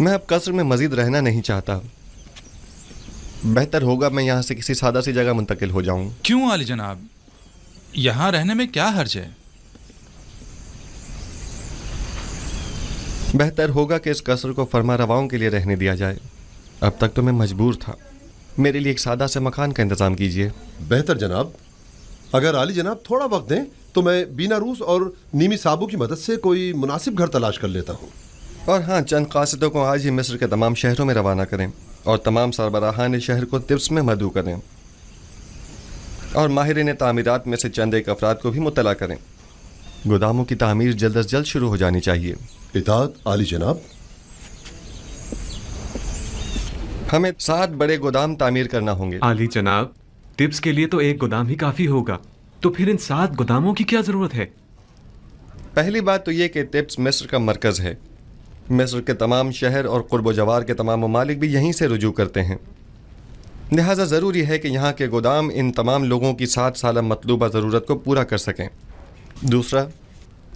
میں اب قصر میں مزید رہنا نہیں چاہتا. بہتر ہوگا میں یہاں سے کسی سادہ سی جگہ منتقل ہو جاؤں. کیوں عالی جناب؟ یہاں رہنے میں کیا حرج ہے؟ بہتر ہوگا کہ اس قصر کو فرما رواؤں کے لیے رہنے دیا جائے. اب تک تو میں مجبور تھا. میرے لیے ایک سادہ سے مکان کا انتظام کیجیے. بہتر جناب. اگر عالی جناب تھوڑا وقت دیں تو میں بینا روس اور نیمی صابو کی مدد سے کوئی مناسب گھر تلاش کر لیتا ہوں. اور ہاں، چند قاصدوں کو آج ہی مصر کے تمام شہروں میں روانہ کریں اور تمام سربراہان شہر کو طبس میں مدعو کریں، اور ماہرین تعمیرات میں سے چند ایک افراد کو بھی مطلع کریں. گوداموں کی تعمیر جلد از جلد شروع ہو جانی چاہیے. اطاعت عالی جناب. ہمیں 7 بڑے گودام تعمیر کرنا ہوں گے. عالی جناب، ٹپس کے لیے تو ایک گودام ہی کافی ہوگا، تو پھر ان 7 گوداموں کی کیا ضرورت ہے؟ پہلی بات تو یہ کہ طبس مصر کا مرکز ہے. مصر کے تمام شہر اور قرب و جوار کے تمام ممالک بھی یہیں سے رجوع کرتے ہیں، لہٰذا ضروری ہے کہ یہاں کے گودام ان تمام لوگوں کی 7 سالہ مطلوبہ ضرورت کو پورا کر سکیں. دوسرا،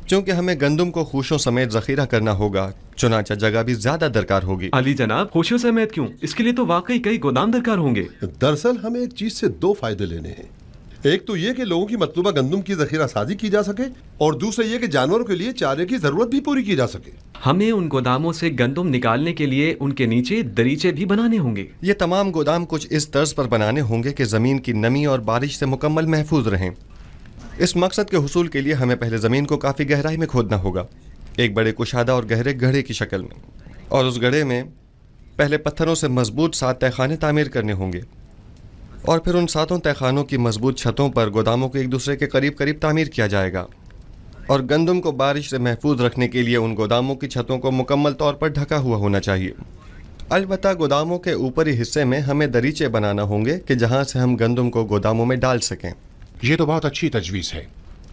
چونکہ ہمیں گندم کو خوشوں سمیت ذخیرہ کرنا ہوگا، چنانچہ جگہ بھی زیادہ درکار ہوگی. علی جناب، خوشیوں سمیت کیوں؟ اس کے لیے تو واقعی کئی گودام درکار ہوں گے. دراصل ہمیں ایک چیز سے 2 فائدے لینے ہیں. ایک تو یہ کہ لوگوں کی مطلوبہ گندم کی ذخیرہ سازی کی جا سکے، اور دوسرا یہ کہ جانوروں کے لیے چارے کی ضرورت بھی پوری کی جا سکے. ہمیں ان گوداموں سے گندم نکالنے کے لیے ان کے نیچے دریچے بھی بنانے ہوں گے. یہ تمام گودام کچھ اس طرز پر بنانے ہوں گے کہ زمین کی نمی اور بارش سے مکمل محفوظ رہیں. اس مقصد کے حصول کے لیے ہمیں پہلے زمین کو کافی گہرائی میں کھودنا ہوگا، ایک بڑے کشادہ اور گہرے گڑھے کی شکل میں، اور اس گڑھے میں پہلے پتھروں سے مضبوط 7 تہخانے تعمیر کرنے ہوں گے، اور پھر ان 7 تہخانوں کی مضبوط چھتوں پر گوداموں کو ایک دوسرے کے قریب قریب تعمیر کیا جائے گا. اور گندم کو بارش سے محفوظ رکھنے کے لیے ان گوداموں کی چھتوں کو مکمل طور پر ڈھکا ہوا ہونا چاہیے. البتہ گوداموں کے اوپری حصے میں ہمیں دریچے بنانا ہوں گے کہ جہاں سے ہم گندم کو گوداموں میں ڈال سکیں. یہ تو بہت اچھی تجویز ہے.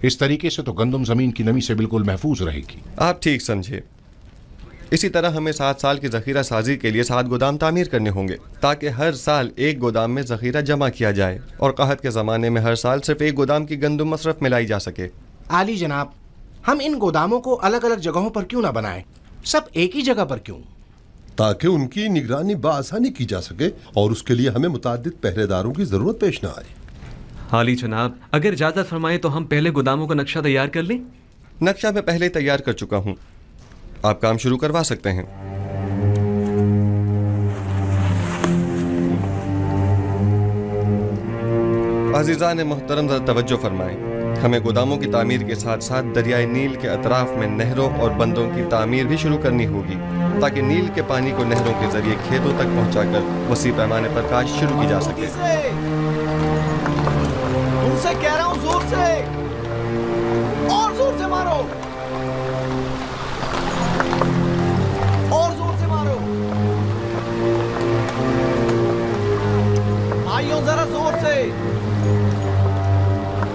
اس طریقے سے تو گندم زمین کی نمی سے بالکل محفوظ رہے گی. آپ ٹھیک سمجھے. اسی طرح ہمیں 7 سال کی ذخیرہ سازی کے لیے 7 گودام تعمیر کرنے ہوں گے، تاکہ ہر سال ایک گودام میں ذخیرہ جمع کیا جائے اور قحط کے زمانے میں ہر سال صرف ایک گودام کی گندم مصرف میں لائی جا سکے. عالی جناب، ہم ان گوداموں کو الگ الگ جگہوں پر کیوں نہ بنائیں؟ سب ایک ہی جگہ پر کیوں؟ تاکہ ان کی نگرانی بآسانی کی جا سکے اور اس کے لیے ہمیں متعدد پہرے داروں کی ضرورت پیش نہ آئے. عالی جناب، اگر اجازت فرمائیں تو ہم پہلے گوداموں کا نقشہ تیار کر لیں. نقشہ میں پہلے تیار کر چکا ہوں، آپ کام شروع کروا سکتے ہیں. عزیزان محترم، ذرا توجہ فرمائیں. ہمیں گوداموں کی تعمیر کے ساتھ ساتھ دریائے نیل کے اطراف میں نہروں اور بندوں کی تعمیر بھی شروع کرنی ہوگی، تاکہ نیل کے پانی کو نہروں کے ذریعے کھیتوں تک پہنچا کر وسیع پیمانے پر کاشت شروع کی جا سکے. تم سے کہہ رہا ہوں، زور سے اور زور سے مارو، اور زور سے مارو. آئیو ذرا زور سے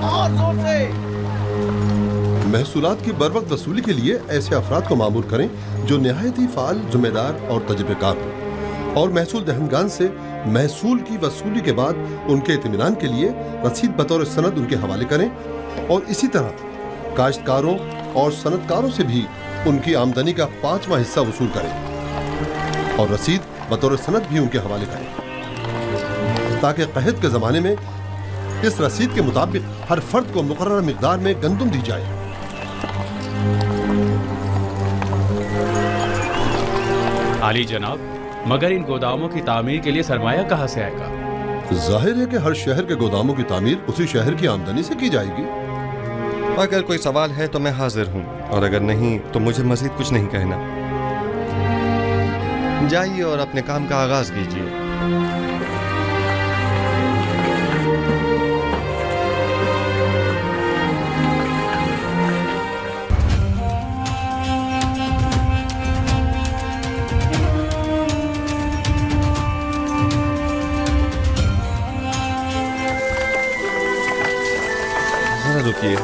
اور زور سے. محصولات کی بروقت وصولی کے لیے ایسے افراد کو مامور کریں جو نہایت ہی فعال، ذمہ دار اور تجربہ کار ہوں، اور محصول دہندگان سے محصول کی وصولی کے بعد ان کے اطمینان کے لیے رسید بطور سند ان کے حوالے کریں، اور اسی طرح کاشتکاروں اور صنعت کاروں سے بھی ان کی آمدنی کا 5واں حصہ وصول کریں اور رسید بطور سند بھی ان کے حوالے کریں، تاکہ قحط کے زمانے میں اس رسید کے مطابق ہر فرد کو مقررہ مقدار میں گندم دی جائے. عالی جناب، مگر ان گوداموں کی تعمیر کے لیے سرمایہ کہاں سے آئے گا؟ ظاہر ہے کہ ہر شہر کے گوداموں کی تعمیر اسی شہر کی آمدنی سے کی جائے گی. اگر کوئی سوال ہے تو میں حاضر ہوں، اور اگر نہیں تو مجھے مزید کچھ نہیں کہنا. جائیے اور اپنے کام کا آغاز کیجیے. ذرا رکیے.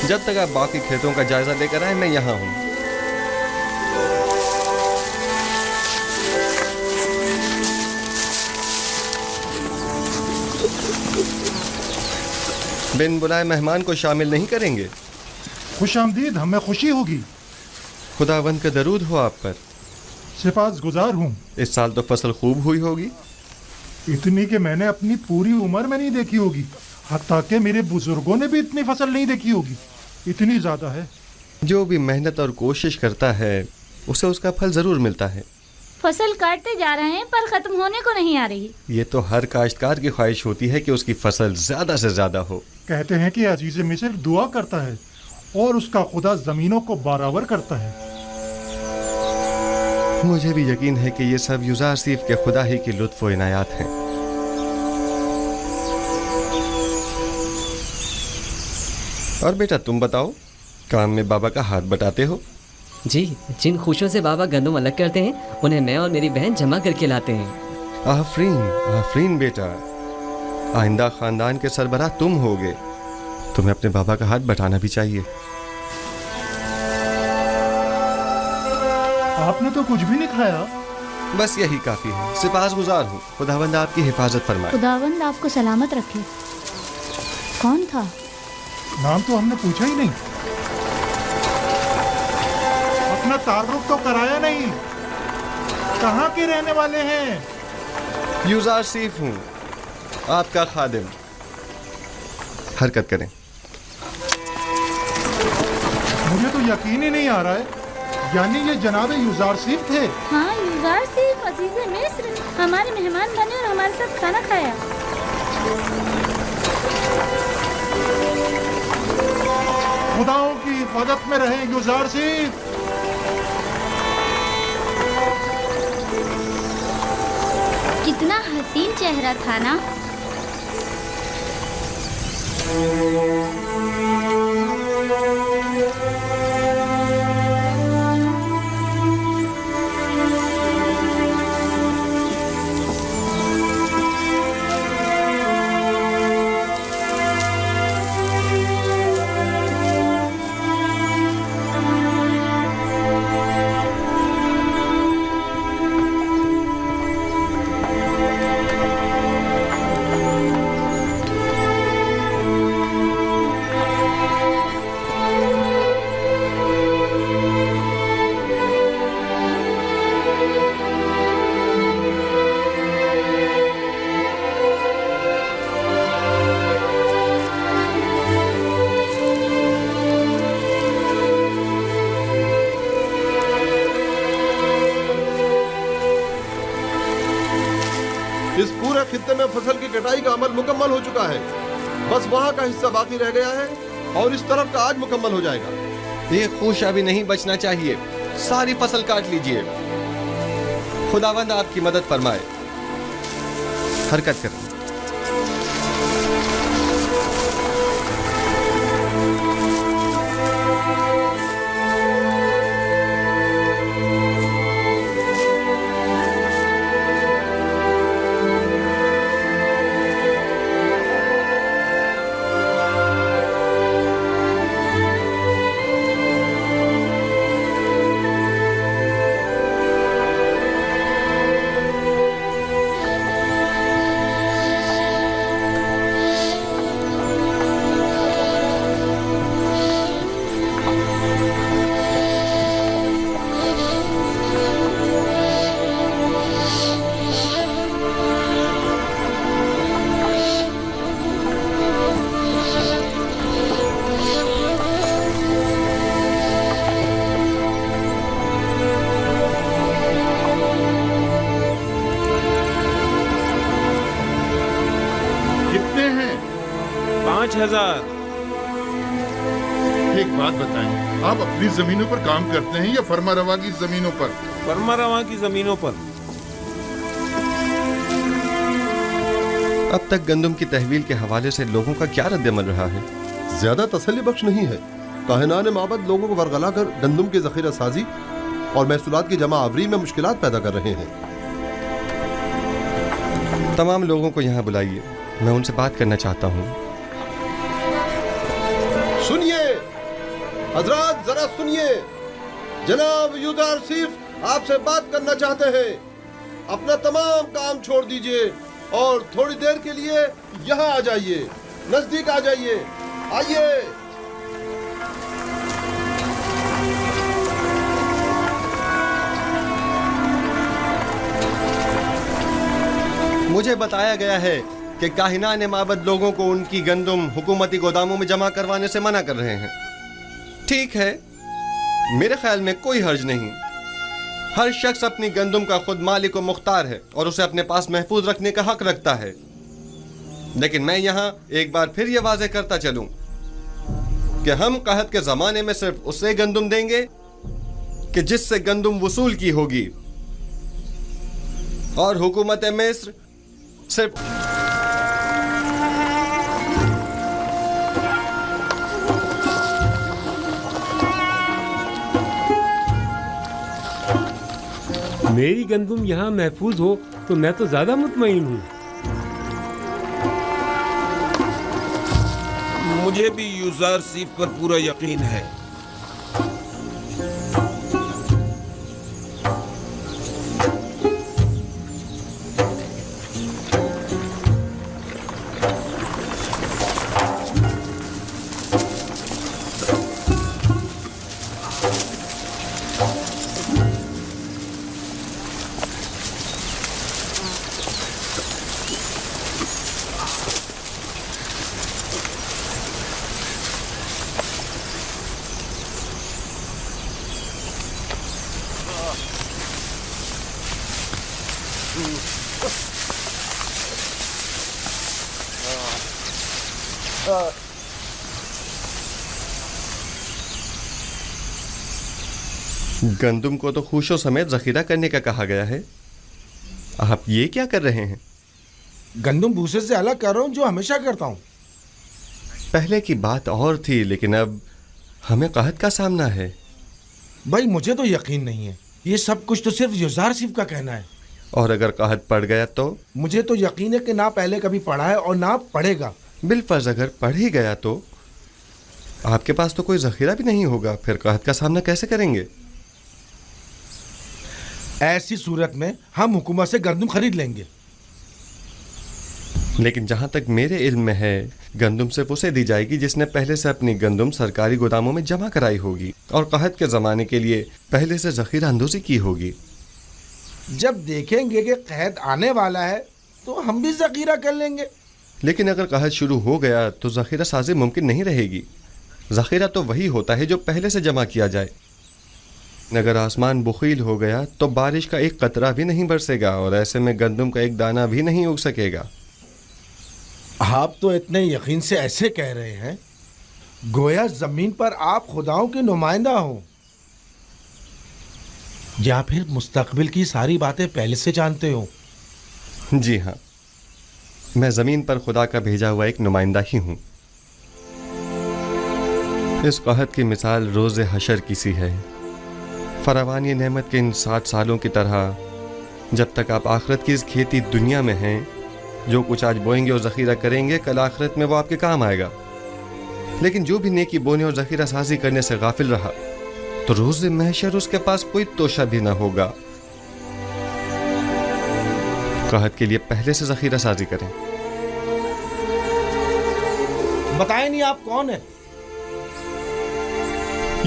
جب تک آپ باقی کھیتوں کا جائزہ لے کر آئے، میں یہاں ہوں. बिन बुलाए मेहमान को शामिल नहीं करेंगे। खुश आमदीद, हमें खुशी होगी। खुदावंद का दरूद हो आप पर। सिपासगुजार हूँ। इस साल तो फसल खूब हुई होगी। इतनी कि मैंने अपनी पूरी उम्र में नहीं देखी होगी, हत्ता कि मेरे बुजुर्गों ने भी इतनी फसल नहीं देखी होगी। इतनी ज़्यादा है। जो भी मेहनत और कोशिश करता है उसे उसका फल ज़रूर मिलता है। फसल काटते जा रहे हैं पर खत्म होने को नहीं आ रही। ये तो हर काश्तकार की ख्वाहिश होती है कि उसकी फसल ज़्यादा से ज़्यादा हो। कहते हैं कि अजीज़ मिस्र दुआ करता है और उसका खुदा ज़मीनों को बराबर करता है। मुझे भी यकीन है कि ये सब युजार सीफ के खुदा ही की लुत्फ व इनायात हैं। और बेटा तुम बताओ, काम में बाबा का हाथ बटाते हो? जी, जिन खुशियों से बाबा गंदम अलग करते हैं उन्हें मैं और मेरी बहन जमा करके लाते हैं। आफरीन आफरीन बेटा, आइंदा खानदान के सरबराह तुम होगे। तुम्हें अपने बाबा का हाथ बटाना भी चाहिए। आपने तो कुछ भी नहीं खाया। बस यही काफी है। सिपासगुजार हूँ। खुदावंद आपकी हिफाजत फरमाए। खुदावंद आपको सलामत रखे। कौन था? नाम तो हमने पूछा ही नहीं, अपना तारुफ तो कराया नहीं। कहाँ के रहने वाले हैं? युजार सीफ हूँ, आपका खादिम। हरकत करें। मुझे तो यकीन ही नहीं आ रहा है, यानी ये जनाब युजार सीफ थे। हाँ, युजार सीफ अजीज़े मिस्र हमारे मेहमान बने और हमारे साथ खाना खाया। खुदाओं की हिफाजत में रहे युजार सीफ। कितना हसीन चेहरा था ना। इस पूरे खित्ते में फसल की कटाई का अमल मुकम्मल हो चुका है। बस वहाँ का हिस्सा बाकी रह गया है और इस तरफ का आज मुकम्मल हो जाएगा। ये खुशा भी नहीं बचना चाहिए। सारी फसल काट लीजिए। खुदावंद आपकी मदद फरमाए। हरकत करें। कितने हैं? 5000। एक बात बताएं, आप अपनी जमीनों पर काम करते हैं या फर्मा रवा की जमीनों पर? फर्मा रवा की जमीनों पर। अब तक गंदम की तहवील के हवाले से लोगों का क्या रद्दमल रहा है? ज्यादा तसल्ली बख्श नहीं है। काहिनान माबद लोगों को वरगला कर गंदम की जखीरा साजी और महसूलात की जमा आवरी में मुश्किलात पैदा कर रहे हैं। तमाम लोगों को यहाँ बुलाइए, मैं उनसे बात करना चाहता हूँ। सुनिए हजरात, जरा सुनिए। जनाब युजार सीफ आपसे बात करना चाहते हैं। अपना तमाम काम छोड़ दीजिए और थोड़ी देर के लिए यहाँ आ जाइए। नजदीक आ जाइए, आइए। मुझे बताया गया है कि काहिनान माबद लोगों को उनकी गंदम हुकूमती गोदामों में जमा करवाने से मना कर रहे हैं। ठीक है, मेरे ख्याल में कोई हर्ज नहीं। हर शख्स अपनी गंदम का खुद मालिक व मुख्तार है और उसे अपने पास महफूज रखने का हक रखता है। लेकिन मैं यहाँ एक बार फिर ये वाज़ेह करता चलूं कि हम कहत के ज़माने में सिर्फ उसे गंदम देंगे कि जिससे गंदम वसूल की होगी, और हुकूमत मिस्र सिर्फ मेरी गंदम यहाँ महफूज हो तो मैं तो ज्यादा मुतमईन हूँ। मुझे भी यूजर सीफ पर पूरा यकीन है। गंदम को तो खुशों समेत जखीरा करने का कहा गया है। आप ये क्या कर रहे हैं? गंदम भूसे से अलग कर रहा हूँ, जो हमेशा करता हूँ। पहले की बात और थी, लेकिन अब हमें कहत का सामना है। भाई मुझे तो यकीन नहीं है, ये सब कुछ तो सिर्फ यूजर सीफ का कहना है। और अगर कहत पड़ गया तो? मुझे तो यकीन है कि ना पहले कभी पढ़ा है और ना पढ़ेगा। बिलफर्ज अगर पढ़ ही गया तो आपके पास तो कोई जखीरा भी नहीं होगा, फिर कहत का सामना कैसे करेंगे? ऐसी सूरत में हम हुकूमत से गंदम खरीद लेंगे। लेकिन जहां तक मेरे इल्म में है, गंदम सिर्फ उसे दी जाएगी जिसने पहले से अपनी गंदम सरकारी गोदामों में जमा कराई होगी और कहत के ज़माने के लिए पहले से ज़ख़ीरा अंदोज़ी की होगी। जब देखेंगे कि कहत आने वाला है तो हम भी ज़ख़ीरा कर लेंगे। लेकिन अगर कहत शुरू हो गया तो ज़ख़ीरा साज़ी मुमकिन नहीं रहेगी। ज़ख़ीरा तो वही होता है जो पहले से जमा किया जाए। अगर आसमान बुखील हो गया तो बारिश का एक कतरा भी नहीं बरसेगा और ऐसे में गंदम का एक दाना भी नहीं उग सकेगा। आप तो इतने यकीन से ऐसे कह रहे हैं गोया जमीन पर आप खुदाओं के नुमाइंदा हो, या फिर मुस्तकबिल की सारी बातें पहले से जानते हो? जी हाँ, मैं ज़मीन पर खुदा का भेजा हुआ एक नुमाइंदा ही हूँ। इस कहत की मिसाल रोज़ हशर की सी है। फरावानी नेमत के इन 60 सालों की तरह जब तक आप आखिरत की इस खेती दुनिया में हैं, जो कुछ आज बोएंगे और ज़ख़ीरा करेंगे कल आखिरत में वो आपके काम आएगा। लेकिन जो भी नेकी बोने और ज़ख़ीरा साजी करने से गाफिल रहा तो रोज़ महशर उसके पास कोई तोशा भी ना होगा। कहत के लिए पहले से ज़ख़ीरा साजी करें। बताएं नहीं आप कौन है?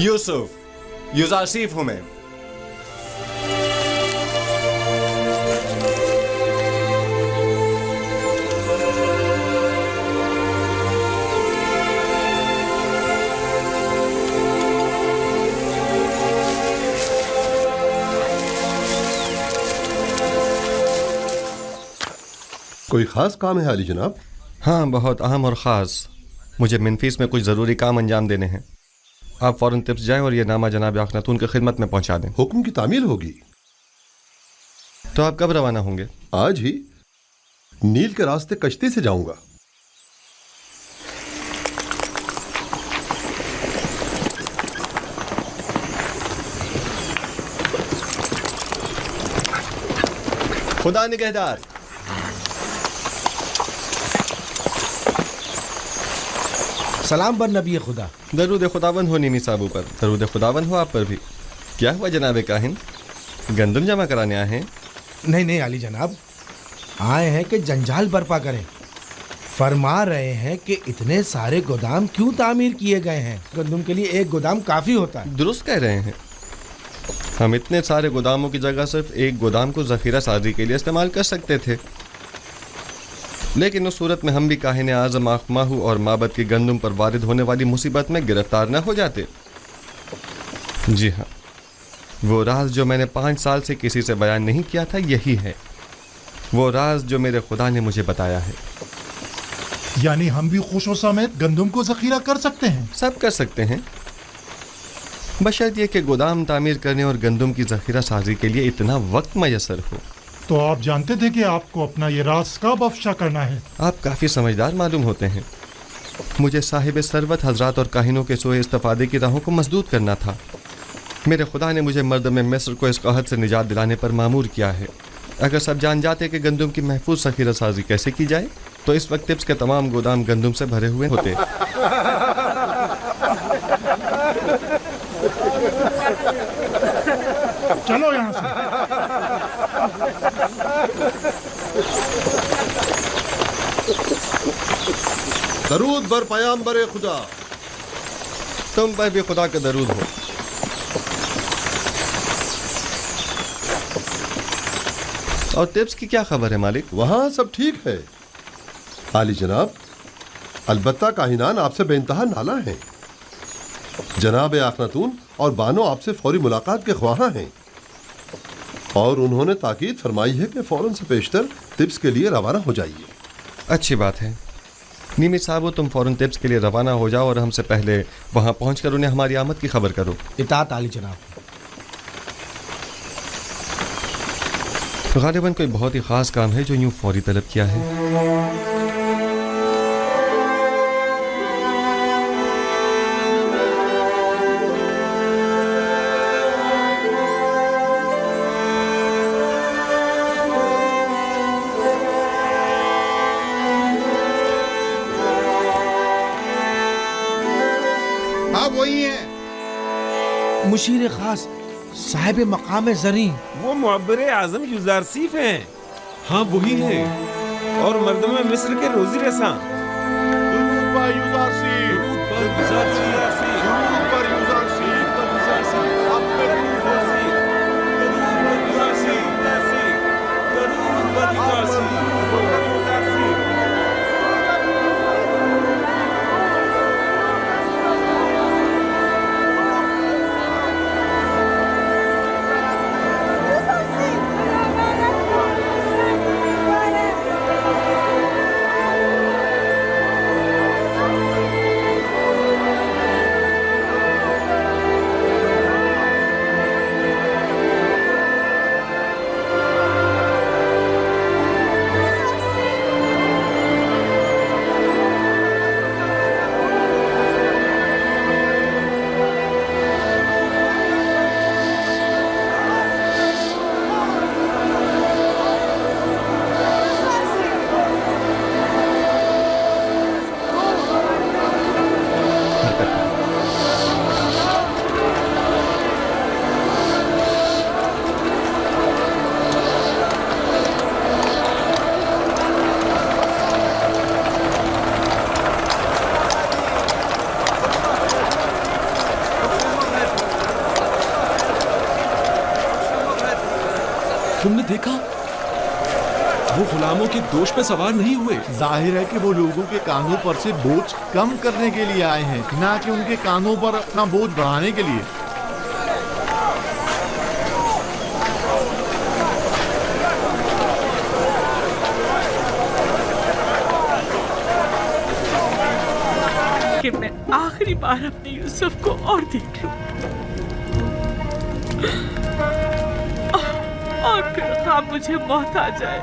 यूसुफ, यूजासीफ हूं मैं। कोई खास काम है आली जनाब? हाँ, बहुत अहम और ख़ास। मुझे मिनफीस में कुछ ज़रूरी काम अंजाम देने हैं। आप फ़ौरन तिब्स जाएं और ये नामा जनाब अखनातून की खिदमत में पहुंचा दें। हुक्म की तामील होगी। तो आप कब रवाना होंगे? आज ही। नील के रास्ते कश्ती से जाऊंगा। खुदा निगहदार। सलाम बर नबी खुदा। दरूद खुदावन हो नीमी साहब पर, दरूद खुदावन हो आप पर भी। क्या हुआ जनाब काहिन, गंदम जमा कराने आए हैं? नहीं नहीं आली जनाब, आए हैं कि जंजाल बर्पा करें। फरमा रहे हैं कि इतने सारे गोदाम क्यों तामीर किए गए हैं? गंदम के लिए एक गोदाम काफी होता है। दुरुस्त कह रहे हैं। हम इतने सारे गोदामों की जगह सिर्फ एक गोदाम को ज़ख़ीरा साजी के लिए इस्तेमाल कर सकते थे, लेकिन उस सूरत में हम भी काहिन आज़म आखमाहू और माबद की गंदम पर वारिद होने वाली मुसीबत में गिरफ्तार न हो जाते। जी हाँ, वो राज जो मैंने 5 साल से किसी से बयान नहीं किया था, यही है वो राज जो मेरे खुदा ने मुझे बताया है। यानी हम भी खुशो समेत गंदम को ज़ख़ीरा कर सकते हैं? सब कर सकते हैं, बशर्त ये कि गोदाम तामीर करने और गंदम की ज़ख़ीरा साजी के लिए इतना वक्त मैसर हो। तो आप जानते थे कि आपको अपना ये राज कब अफ़शा करना है? आप काफ़ी समझदार मालूम होते हैं। मुझे साहिब सरवत हजरात और काहिनों के सोए इस्तिफादे की राहों को मजदूद करना था। मेरे खुदा ने मुझे मर्दम मिस्र को इस कहत से निजात दिलाने पर मामूर किया है। अगर सब जान जाते कि गंदम की महफूज ज़ख़ीरा साजी कैसे की जाए तो इस वक्त टिप्स के तमाम गोदाम गंदम से भरे हुए होते। चलो यहाँ से। दरूद बर पयाम्बर खुदा। तुम पर भी खुदा का दरूद हो। और टिप्स की क्या खबर है मालिक? वहाँ सब ठीक है आली जनाब, अलबत्ता काहिनान आपसे बेइंतहा नाला हैं। जनाब आखनातून और बानो आपसे फौरी मुलाकात के ख्वाहां हैं और उन्होंने ताकीद फरमाई है कि फौरन से पेशतर टिप्स के लिए रवाना हो जाइए। अच्छी बात है नीमी साहब, तुम फौरन टिप्स के लिए रवाना हो जाओ और हमसे पहले वहाँ पहुँचकर उन्हें हमारी आमद की खबर करो। इताअत आली जनाब। गालिबन कोई बहुत ही ख़ास काम है जो यूँ फौरी तलब किया है। हाँ वही है मुशीर खास साहिब मकाम ज़री। वो मुअब्बर आज़म यूज़रसीफ हैं। हाँ वही है। और मर्दम मिस्र के रोज़ी रसा। तुमने देखा वो गुलामों के दोष पे सवार नहीं हुए। जाहिर है कि वो लोगों के कानों पर से बोझ कम करने के लिए आए हैं, ना कि उनके कानों पर अपना बोझ बढ़ाने के लिए। कि मैं आखिरी बार अपने यूसुफ को और देख लूं और फिर हाँ मुझे मौत आ जाए।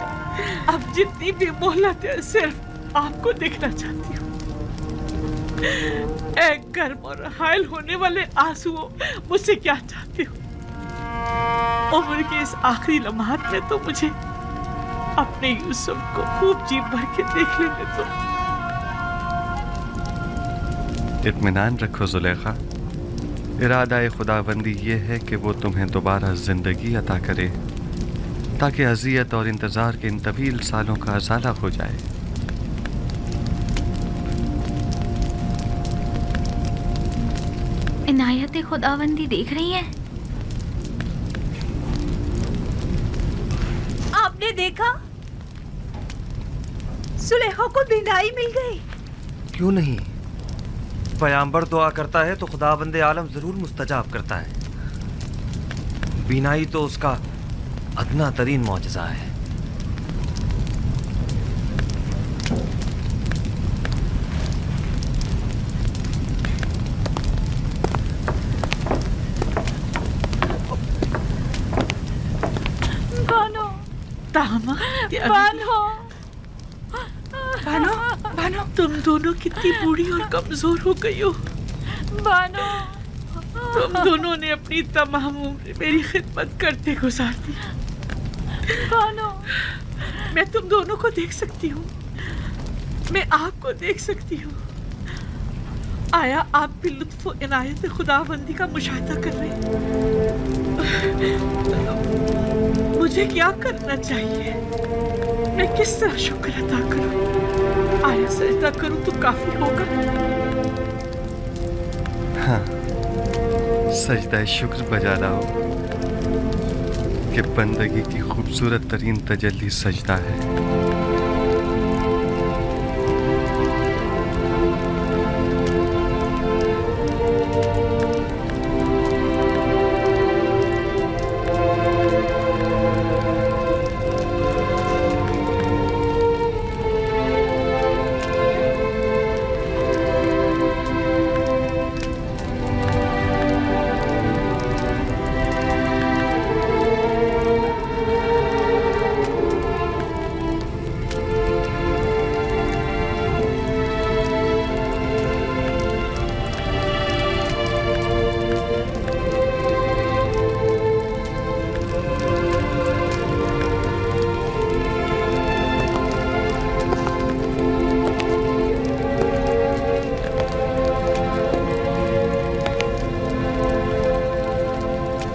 अब जितनी भी मोहलत है सिर्फ आपको देखना चाहती हूँ। एक गर्म और हायल होने वाले आंसुओं मुझसे क्या चाहते हो? उम्र के इस आखिरी लम्हात में तो मुझे अपने यूसुफ को खूब जी भर के देख लेने दो। इत्मीनान रखो जुलेखा, इरादा खुदाबंदी ये है कि वो तुम्हें दोबारा जिंदगी अता करे ताकि अज़ियत और इंतज़ार के इन तवील सालों का अज़ाला हो जाए। इनायत खुदावंदी देख रही हैं? आपने देखा, सुलेखा को बीनाई मिल गई। क्यों नहीं? पैगंबर दुआ करता है तो खुदावंद आलम जरूर मुस्तजाब करता है। बीनाई तो उसका अदना तरीन मौजज़ा है। बानो, बानो, बानो, बानो, तुम दोनों कितनी बूढ़ी और कमजोर हो गई हो। बानो, तुम दोनों ने अपनी तमाम उम्र मेरी खिदमत करते गुजार दी। बानो, मैं तुम दोनों को देख सकती हूँ, मैं आपको देख सकती हूँ। आया आप भी लुत्फ़ व इनायत खुदाबंदी का मुशाहिदा कर रहे हैं। मुझे क्या करना चाहिए? मैं किस तरह शुक्र अदा करूं? आया सजदा करूं तो काफी होगा? हाँ, सजदा शुक्र बजा लाओ कि बंदगी की खूबसूरत तरीन तजल्ली सजदा है।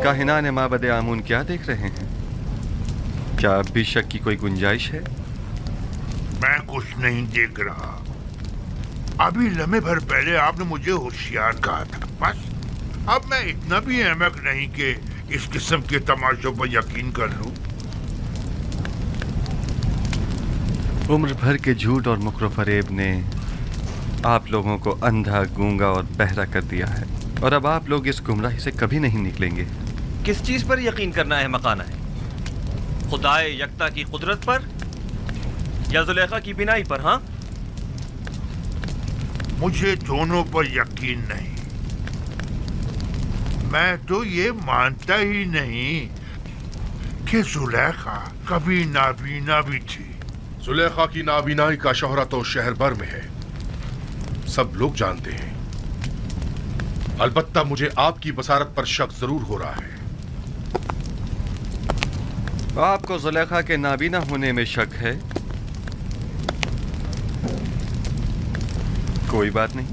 काहिनान माबद आमून क्या देख रहे हैं? क्या अब भी शक की कोई गुंजाइश है? मैं कुछ नहीं देख रहा। अभी लम्हे भर पहले आपने मुझे होशियार कहा था। बस अब मैं इतना भी अहमक नहीं कि इस किस्म के तमाशों पर यकीन कर लूं। उम्र भर के झूठ और मुकर फरेब ने आप लोगों को अंधा, गूंगा और बहरा कर दिया है, और अब आप लोग इस गुमराही से कभी नहीं निकलेंगे। किस चीज पर यकीन करना है मकाना है? खुदाए यकता की कुदरत पर या जुलेखा की बिनाई पर? हाँ, मुझे दोनों पर यकीन नहीं। मैं तो ये मानता ही नहीं कि जुलेखा कभी नाबीना भी थी। जुलेखा की नाबीनाई का शोहरा तो शहर भर में है, सब लोग जानते हैं। अलबत्ता मुझे आपकी बसारत पर शक जरूर हो रहा है। आपको जुलेखा के नाबीना होने में शक है? कोई बात नहीं।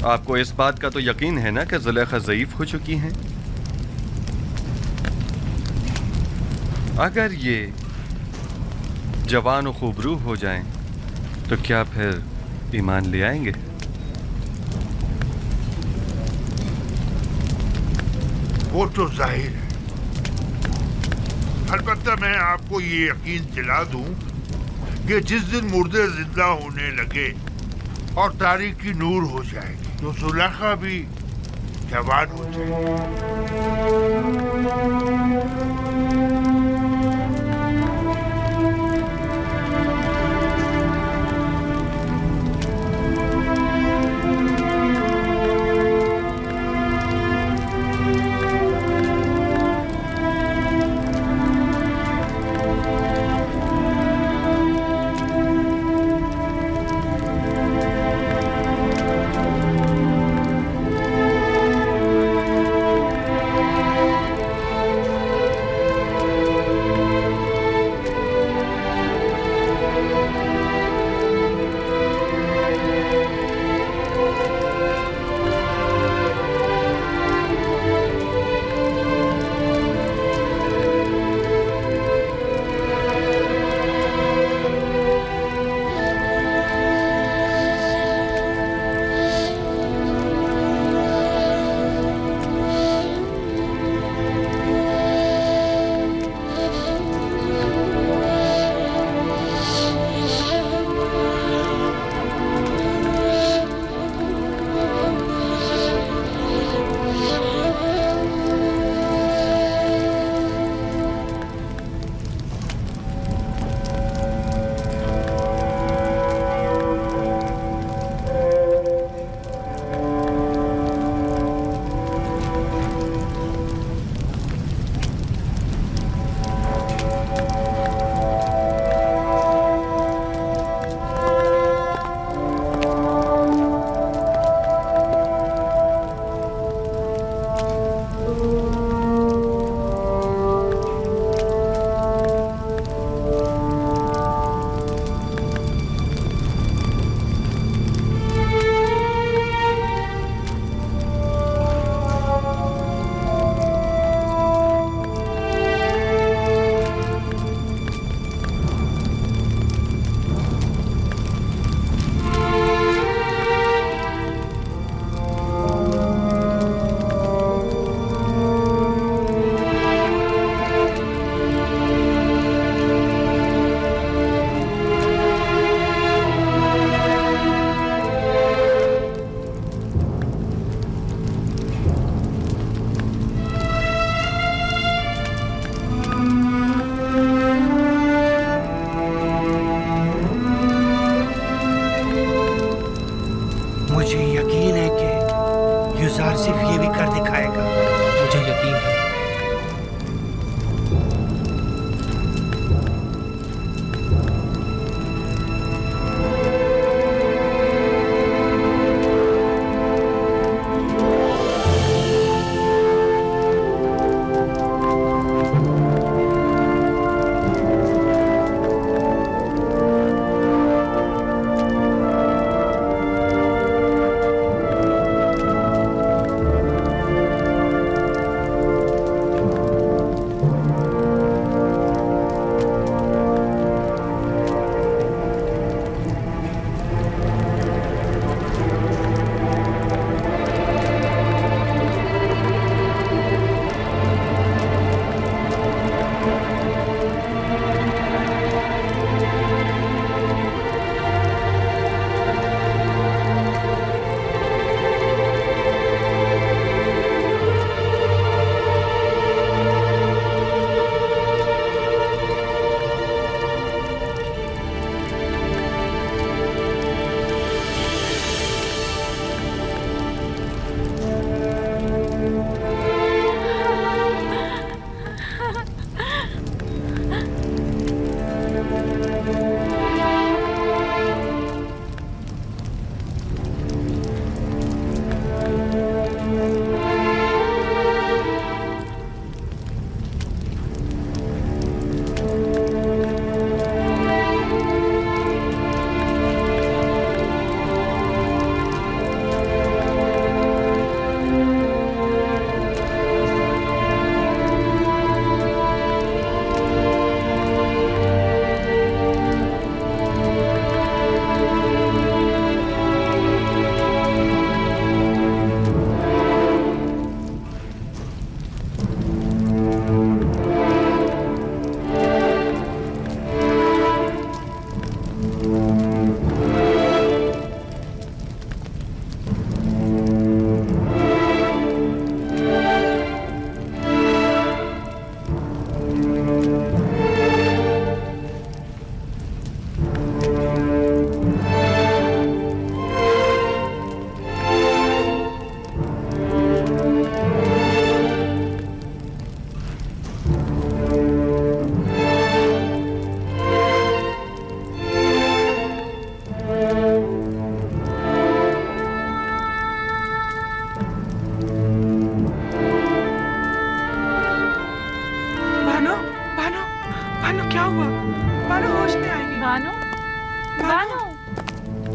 आपको इस बात का तो यकीन है ना कि जुलेखा ज़ईफ हो चुकी हैं? अगर ये जवान और खूबरू हो जाएं, तो क्या फिर ईमान ले आएंगे? वो तो जाहिर है। अलबत्ता मैं आपको ये यकीन दिला दूं कि जिस दिन मुर्दे जिंदा होने लगे और तारीकी नूर हो जाएगी, तो जुलेखा भी जवान हो जाएगी।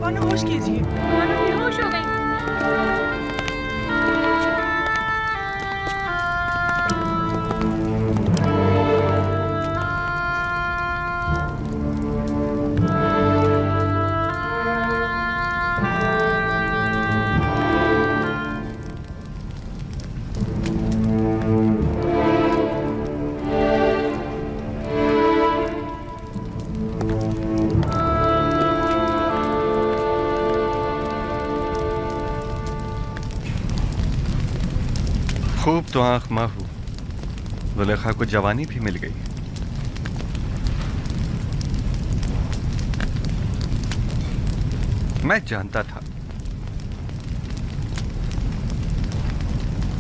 बानो होश कीजिए। बानो बेहोश हो गई। खूब तो आंख माहू, जुलेखा को जवानी भी मिल गई। मैं जानता था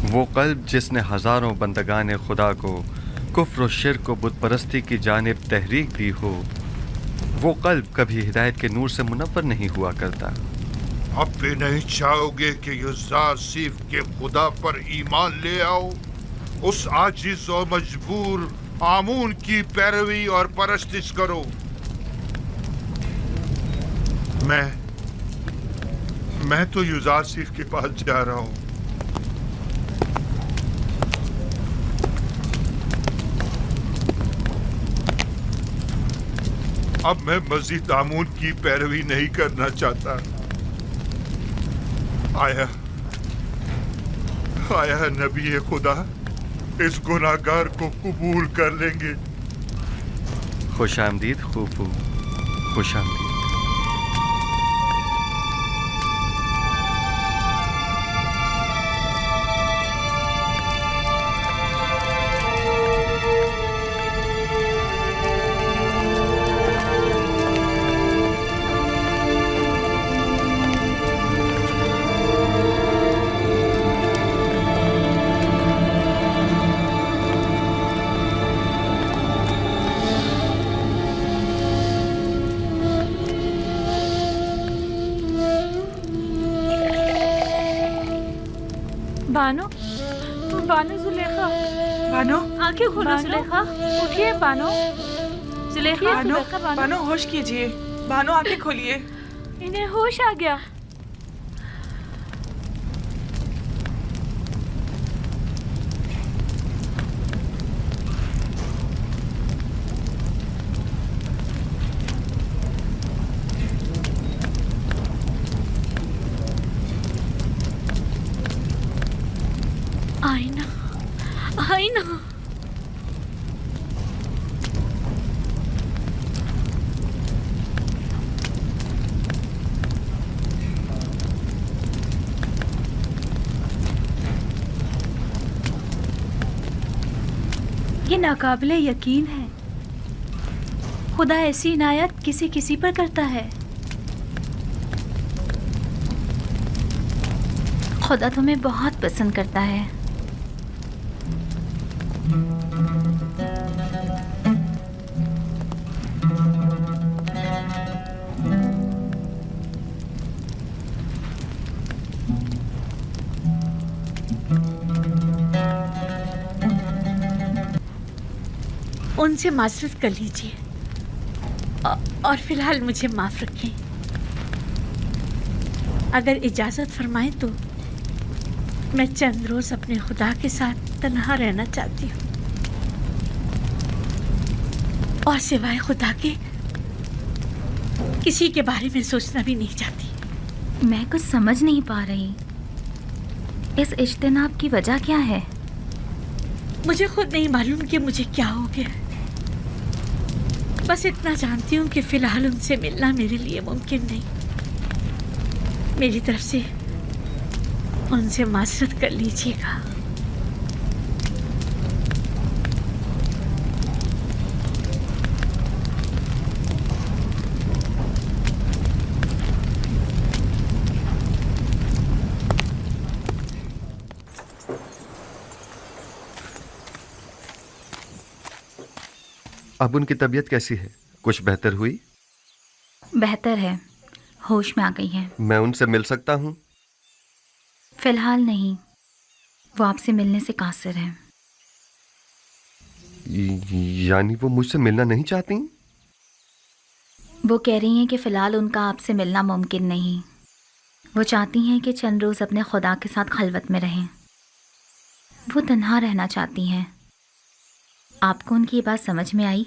वो कल्ब जिसने हजारों बंदगाने खुदा को कुफ्र और शिर्क को बुत परस्ती की जानिब तहरीक दी हो, वो कल्ब कभी हिदायत के नूर से मुनव्वर नहीं हुआ करता। अब भी नहीं चाहोगे कि युज़ार सीफ के खुदा पर ईमान ले आओ, उस आजिज और मजबूर आमून की पैरवी और परस्तिश करो। मैं तो युज़ार सीफ के पास जा रहा हूं। अब मैं मजीद आमून की पैरवी नहीं करना चाहता। आया नबी खुदा इस गुनाहगार को कबूल कर लेंगे। खुश आमदीद खूफू, खुश आमदीद। बानो, बानो जुलेखा, बानो आंखें खोलो जुलेखा, उठिए बानो, जुलेखा, बानो, जुलेखा, बानो, बानो होश कीजिए। बानो आंखें खोलिए। इन्हें होश आ गया। आईना, आईना। ये नाकाबिले यकीन है, खुदा ऐसी इनायत किसी किसी पर करता है। खुदा तुम्हें बहुत पसंद करता है। उनसे माजरत कर लीजिए और फिलहाल मुझे माफ रखें। अगर इजाज़त फरमाएं तो मैं चंद रोज़ अपने खुदा के साथ तन्हा रहना चाहती हूँ और सिवाय खुदा के किसी के बारे में सोचना भी नहीं चाहती। मैं कुछ समझ नहीं पा रही, इस इज्तिनाब की वजह क्या है? मुझे खुद नहीं मालूम कि मुझे क्या हो गया। बस इतना जानती हूँ कि फिलहाल उनसे मिलना मेरे लिए मुमकिन नहीं। मेरी तरफ से उनसे माजरत कर लीजिएगा। अब उनकी तबीयत कैसी है? कुछ बेहतर हुई? बेहतर है, होश में आ गई है। मैं उनसे मिल सकता हूँ? फिलहाल नहीं, वो आपसे मिलने से कासिर है। यानी वो मुझसे मिलना नहीं चाहती? وہ کہہ رہی ہیں کہ فی الحال ان کا آپ سے ملنا ممکن نہیں. وہ چاہتی ہیں کہ چند روز اپنے خدا کے ساتھ خلوت میں رہیں. وہ تنہا رہنا چاہتی ہیں. آپ کو ان کی یہ بات سمجھ میں آئی؟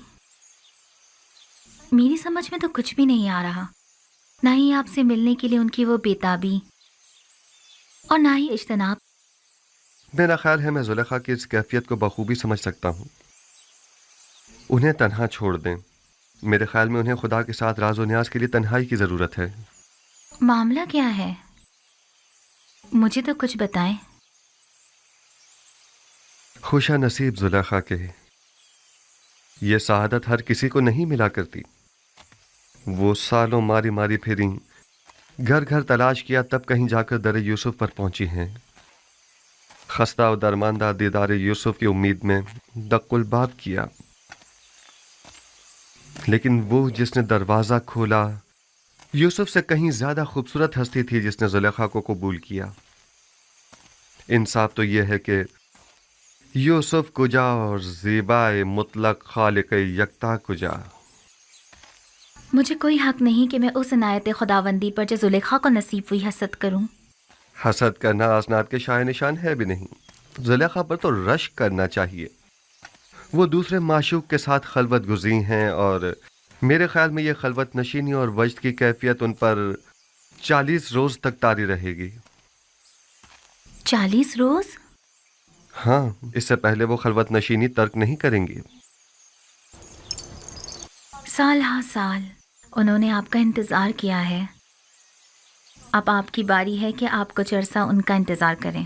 میری سمجھ میں تو کچھ بھی نہیں آ رہا. نہ ہی آپ سے ملنے کے لیے ان کی وہ بےتابی اور نہ ہی اجتناب. میرا خیال ہے میں زلیخا کی اس کیفیت کو بخوبی سمجھ سکتا ہوں. انہیں تنہا چھوڑ دیں. میرے خیال میں انہیں خدا کے ساتھ راز و نیاز کے لیے تنہائی کی ضرورت ہے. معاملہ کیا ہے؟ مجھے تو کچھ بتائیں. خوشا نصیب زلیخا کے، یہ سعادت ہر کسی کو نہیں ملا کرتی. وہ سالوں ماری ماری پھریں، گھر گھر تلاش کیا، تب کہیں جا کر در یوسف پر پہنچی ہیں. خستہ و درماندہ دیدار یوسف کی امید میں دق الباب کیا، لیکن وہ جس نے دروازہ کھولا یوسف سے کہیں زیادہ خوبصورت ہستی تھی جس نے زلیخا کو قبول کیا. انصاف تو یہ ہے کہ یوسف کجا اور زیبائے مطلق خالق یکتا کجا. مجھے کوئی حق نہیں کہ میں اس عنایت خداوندی پر جو زلیخا کو نصیب ہوئی حسد کروں. حسد کرنا اسناد کے شائع نشان ہے بھی نہیں. زلیخا پر تو رشک کرنا چاہیے. وہ دوسرے معشوق کے ساتھ خلوت گزین ہیں، اور میرے خیال میں یہ خلوت نشینی اور وجد کی کیفیت ان پر 40 روز تک طاری رہے گی. 40 روز؟ ہاں، اس سے پہلے وہ خلوت نشینی ترک نہیں کریں گی. سال ہا سال انہوں نے آپ کا انتظار کیا ہے. اب آپ کی باری ہے کہ آپ کچھ عرصہ ان کا انتظار کریں.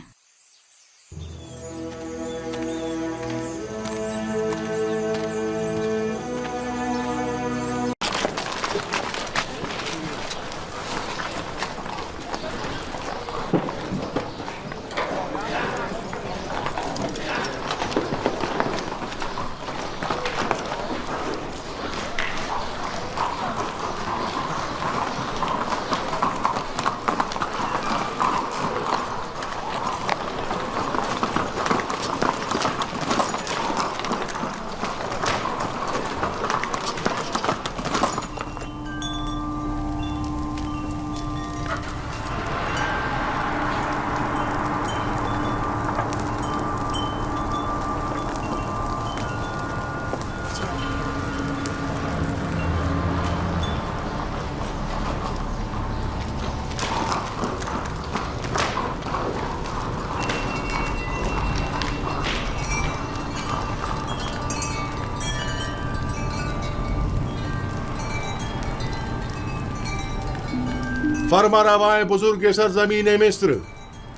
فرما روائے بزرگ سرزمین مصر،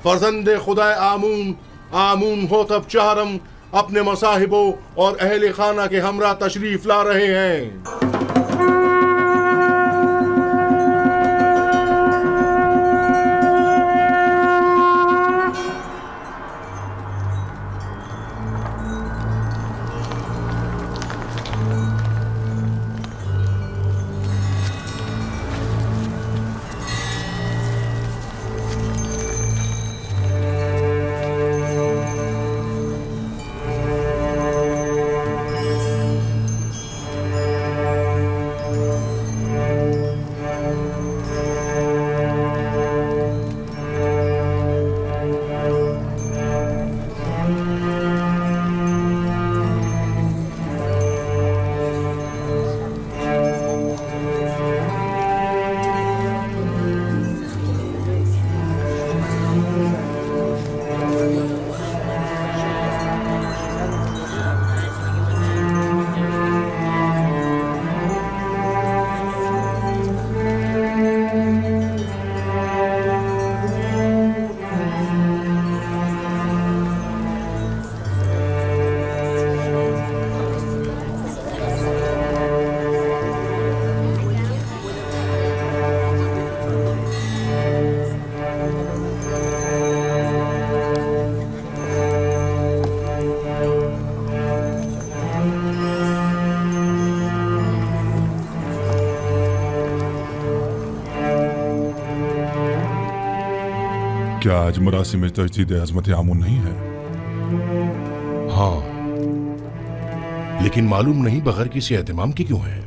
فرزند خدا آمون ہوتب چہرم اپنے مصاحبوں اور اہل خانہ کے ہمراہ تشریف لا رہے ہیں. کیا آج مراسم تجدید عظمت آمون نہیں ہے؟ ہاں، لیکن معلوم نہیں بغیر کسی اہتمام کی کیوں ہے.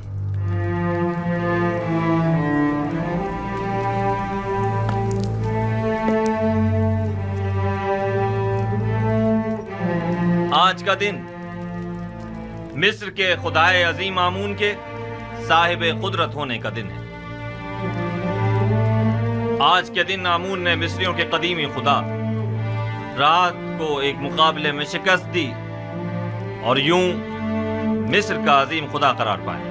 آج کا دن مصر کے خدائے عظیم آمون کے صاحب قدرت ہونے کا دن ہے۔ آج کے دن آمون نے مصریوں کے قدیمی خدا رات کو ایک مقابلے میں شکست دی اور یوں مصر کا عظیم خدا قرار پایا۔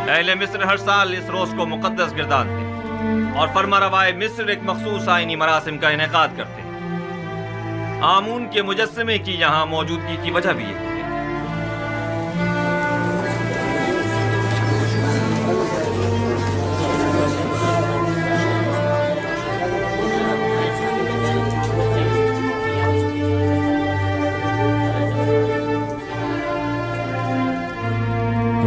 اہل مصر ہر سال اس روز کو مقدس گردانتے اور فرما روائے مصر ایک مخصوص آئینی مراسم کا انعقاد کرتے۔ آمون کے مجسمے کی یہاں موجودگی کی وجہ بھی ہے۔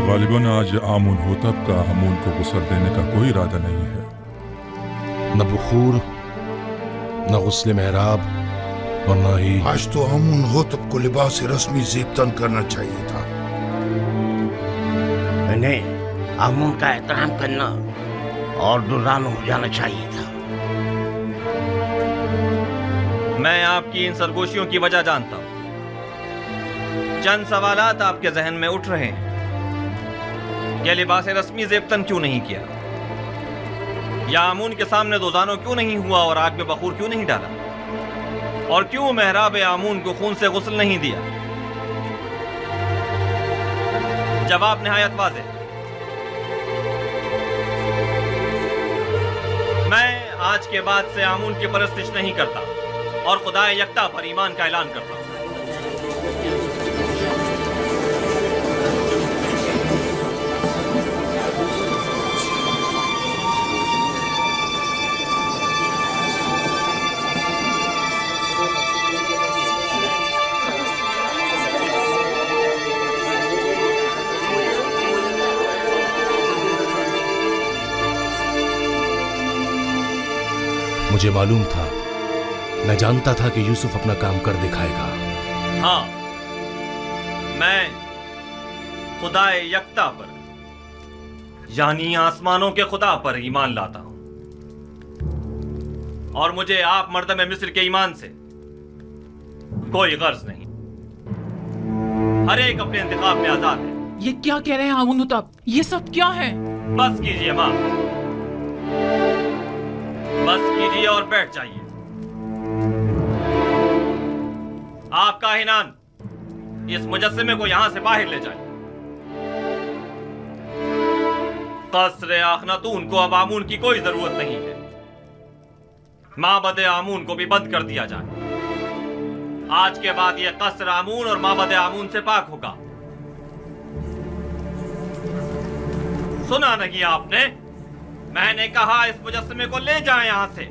غالباً آج آمون ہوتب کا آمون کو غسل دینے کا کوئی ارادہ نہیں ہے۔ نہ بخور، نہ غسل محراب، اور نہ ہی آج تو آمون ہوتب کو لباس رسمی زیب تن کرنا چاہیے تھا۔ انہیں آمون کا احترام کرنا اور درانو ہو جانا چاہیے تھا۔ میں آپ کی ان سرگوشیوں کی وجہ جانتا ہوں۔ چند سوالات آپ کے ذہن میں اٹھ رہے ہیں۔ یہ لباس رسمی زیبتن کیوں نہیں کیا؟ یا آمون کے سامنے دوزانو کیوں نہیں ہوا اور آگ میں بخور کیوں نہیں ڈالا؟ اور کیوں محراب آمون کو خون سے غسل نہیں دیا؟ جواب نہایت واضح۔ میں آج کے بعد سے آمون کی پرستش نہیں کرتا اور خدا یکتا پر ایمان کا اعلان کرتا ہوں۔ مجھے معلوم تھا، میں جانتا تھا کہ یوسف اپنا کام کر دکھائے گا۔ ہاں، میں خدا یکتا پر یعنی آسمانوں کے خدا پر ایمان لاتا ہوں، اور مجھے آپ مردم مصر کے ایمان سے کوئی غرض نہیں۔ ہر ایک اپنے انتخاب میں آزاد ہے۔ یہ کیا کہہ رہے ہیں آمون ہوتب؟ یہ سب کیا ہے؟ بس کیجئے ماں، بس کیجئے اور بیٹھ جائیے۔ آپ کاہنان اس مجسمے کو یہاں سے باہر لے جائیں۔ قصر آخناتون کو اب آمون کی کوئی ضرورت نہیں ہے۔ معبد آمون کو بھی بند کر دیا جائے۔ آج کے بعد یہ قصر آمون اور معبد آمون سے پاک ہوگا۔ سنا نہیں آپ نے؟ میں نے کہا اس مجسمے کو لے جائیں یہاں سے۔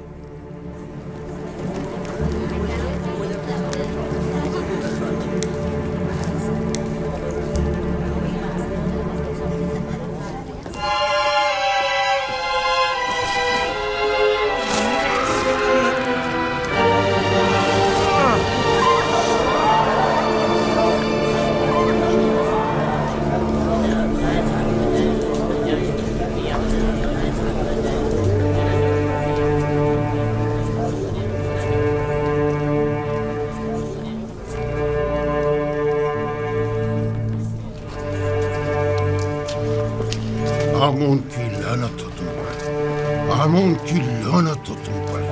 آمون کی لعنت ہو تم پر، آمون کی لعنت ہو تم پر۔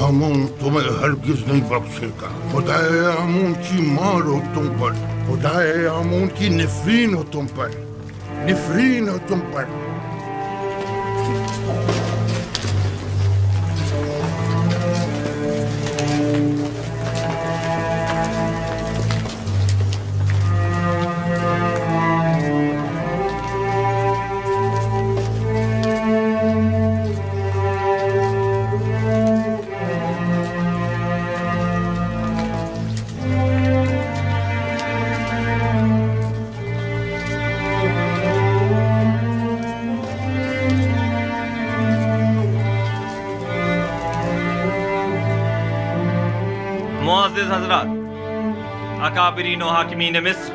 آمون تمہیں ہرگز نہیں بخشے گا۔ خدائے آمون کی مار ہو تم پر، خدائے آمون کی نفرین ہو تم پر، نفرین ہو تم پر۔ معزز حضرات، اکابرین و حاکمین مصر،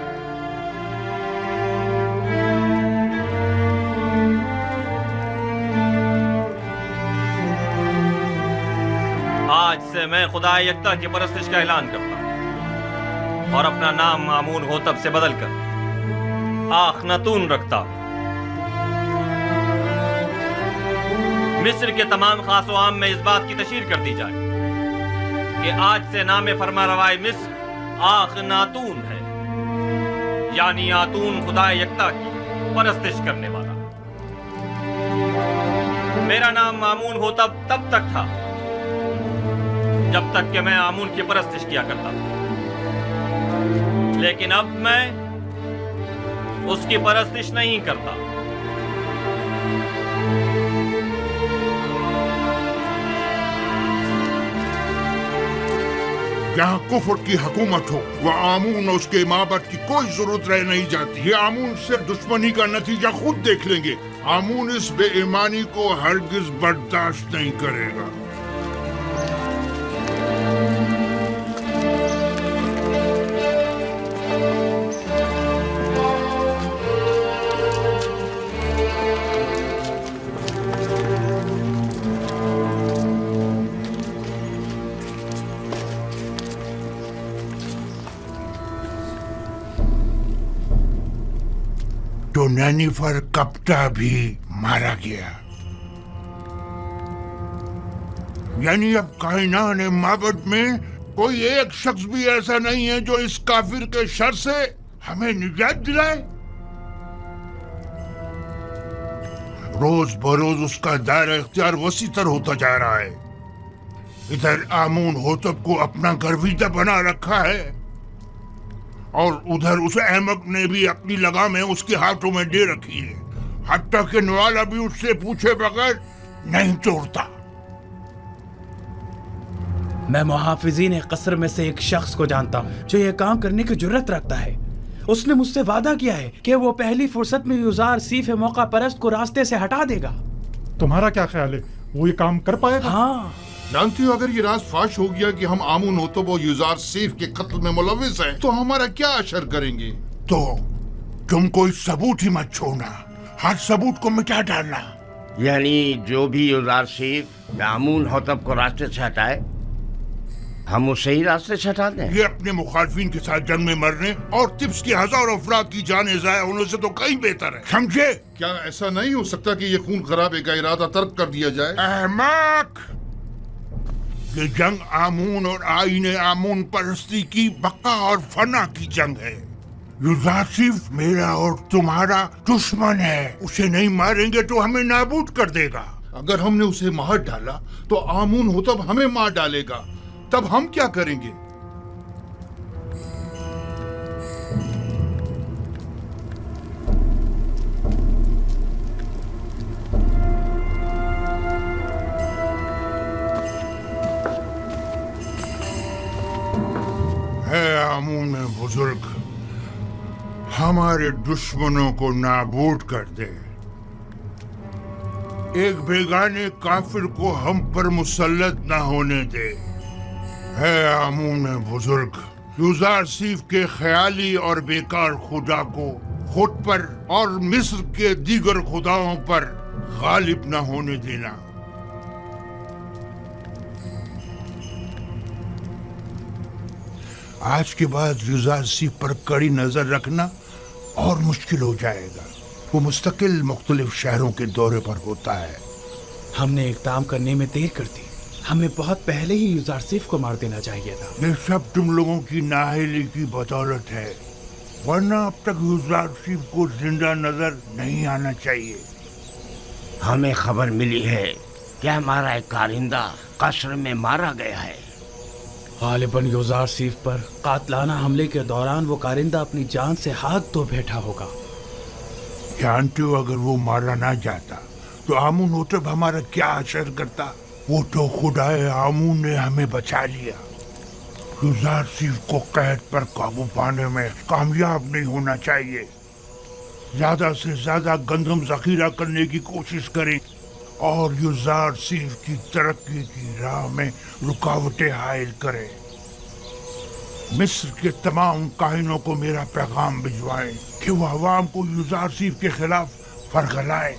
آج سے میں خدا یکتا کی پرستش کا اعلان کرتا ہوں۔ और अपना नाम मामून होतब से बदलकर आखनातून रखता हूं। मिस्र के तमाम खास व आम में इस बात की तशहीर कर दी जाए कि आज से नाम फरमारवाए मिस्र आखनातून है, यानी आतून खुदा यकता की परस्तिश करने वाला। मेरा नाम मामून होतब तब तक था जब तक कि मैं आमून की परस्तिश किया करता था, लेकिन अब मैं उसकी परस्तिश नहीं करता। यहाँ कुफर की हुकूमत हो, वह आमून और उसके माबद की कोई जरूरत रह नहीं जाती। ये आमून सिर्फ दुश्मनी का नतीजा खुद देख लेंगे। आमून इस बेईमानी को हरगिज बर्दाश्त नहीं करेगा। तो नैनीफर कप्ता भी मारा गया, यानी अब कायनात माबद में कोई एक शख्स भी ऐसा नहीं है जो इस काफिर के शर से हमें निजात दिलाए। रोज बरोज उसका दायरा इख्तियार वसी तर होता जा रहा है। इधर आमून होतब को अपना गर्विदा बना रखा है और उधर उस अहमक ने भी अपनी लगामें उसके हाथों में दे रखी है। हत्ता कि नवाला भी उससे पूछे बगैर नहीं तोड़ता। मैं मुहाफिजीन कसर में से एक शख्स को जानता हूँ जो ये काम करने की जुर्रत रखता है। उसने मुझसे वादा किया है कि वो पहली फुर्सत में युजार सीफ मौका परस्त को रास्ते से हटा देगा। तुम्हारा क्या ख्याल है, वो ये काम कर पाएगा? हाँ। जानती हो, अगर ये राज फाश हो गया कि हम आमून होतब और युजार सीफ के कत्ल में मुलविस हैं, तो हमारा क्या असर करेंगे? तो तुम कोई सबूत ही मत छोड़ना, हर सबूत को मिटा डालना। यानी जो भी युजार सीफ आमून होतब को रास्ते से हटाए, हम उसे ही रास्ते से हटा दें। ये अपने मुखालफिन के साथ जंग में मरने और तिब्स के हजारों अफराद की जाने जाया होने से तो कहीं बेहतर है, समझे? क्या ऐसा नहीं हो सकता कि ये खून खराबे का इरादा तर्क कर दिया जाए? अहमक! ये जंग आमून और आईने आमून परस्ती की बका और फना की जंग है। युजार सिर्फ मेरा और तुम्हारा दुश्मन है। उसे नहीं मारेंगे तो हमें नाबूद कर देगा। अगर हमने उसे मार डाला तो आमून होतब हमें मार डालेगा, तब हम क्या करेंगे? है आमून बुजुर्ग, हमारे दुश्मनों को नाबूद कर दे। एक बेगाने काफिर को हम पर मुसल्लत न होने दे। है आमून बुजुर्ग, युजार सीफ के ख्याली और बेकार खुदा को खुद पर और मिस्र के दीगर खुदाओं पर गालिब न होने देना। आज के बाद युजार सीफ पर कड़ी नजर रखना और मुश्किल हो जाएगा। वो मुस्तकिल मुख्तलिफ शहरों के दौरे पर होता है। हमने इक़दाम करने में देर कर दी। हमें बहुत पहले ही युजार सीफ को मार देना चाहिए था। ये सब तुम लोगों की नाअहली की बदौलत है, वरना अब तक युजार सीफ को जिंदा नजर नहीं आना चाहिए। हमें खबर मिली है कि हमारा एक कारिंदा कसर में मारा गया है। गालिबन युजार सीफ पर कातलाना हमले के दौरान वो कारिंदा अपनी जान से हाथ धो बैठा होगा। जानते हो, अगर वो मारा ना जाता तो आमून होतब हमारा क्या असर करता? वो तो खुदाए आमून ने हमें बचा लिया। युजार सीफ को कैद पर काबू पाने में कामयाब नहीं होना चाहिए। ज्यादा से ज्यादा गंदम जखीरा करने की कोशिश करें और युजार सीफ की तरक्की की राह में रुकावटें हायल करें। मिस्र के तमाम काहिनों को मेरा पैगाम भिजवाएं कि वो अवाम को युजार सीफ के खिलाफ फरगलाएं।